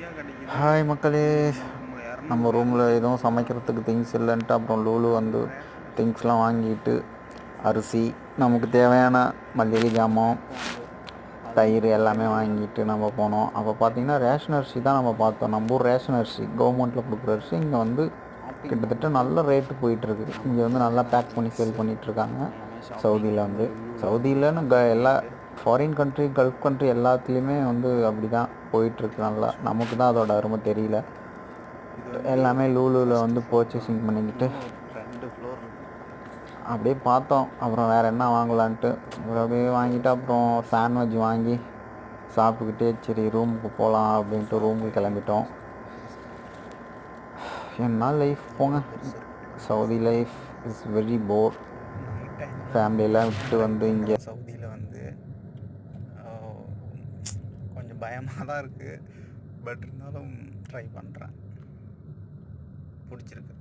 Hi மக்களே, நம்ம ரூமில் எதுவும் சமைக்கிறதுக்கு திங்ஸ் இல்லைன்ட்டு அப்புறம் லூலு வந்து திங்ஸ்லாம் வாங்கிட்டு அரிசி, நமக்கு தேவையான மளிகை ஜாமான், தயிர் எல்லாமே வாங்கிட்டு நம்ம போனோம். அப்போ பார்த்திங்கன்னா ரேஷன் அரிசி தான் நம்ம பார்த்தோம். நம்ம ஊர் ரேஷன் அரிசி கவர்மெண்ட்டில் கொடுக்குற அரிசி இங்கே வந்து கிட்டத்தட்ட நல்ல ரேட்டு போயிட்டுருக்கு. இங்கே வந்து நல்லா பேக் பண்ணி சேல் பண்ணிகிட்ருக்காங்க சவுதியிலன்னு எல்லா ஃபாரின் கண்ட்ரி, கல்ஃப் கண்ட்ரி எல்லாத்துலேயுமே வந்து அப்படி தான் போயிட்டுருக்கு. நல்லா நமக்கு தான் அதோட அருமை தெரியல. எல்லாமே லூலுவில் வந்து பர்ச்சேசிங் பண்ணிக்கிட்டு அப்படியே பார்த்தோம். அப்புறம் வேறு என்ன வாங்கலான்ட்டு அப்புறம் அப்படியே வாங்கிட்டு அப்புறம் சாண்ட்விச் வாங்கி சாப்பிட்டுக்கிட்டே சரி ரூமுக்கு போகலாம் அப்படின்ட்டு ரூமுக்கு கிளம்பிட்டோம். என்ன லைஃப் போங்க, சவுதி லைஃப் இஸ் வெரி போர். ஃபேமிலியெல்லாம் விட்டு வந்து இங்கே சவுதியில் வந்து கொஞ்சம் பயமாக தான் இருக்குது. பட் இருந்தாலும் ட்ரை பண்ணுறேன். பிடிச்சிருக்கு.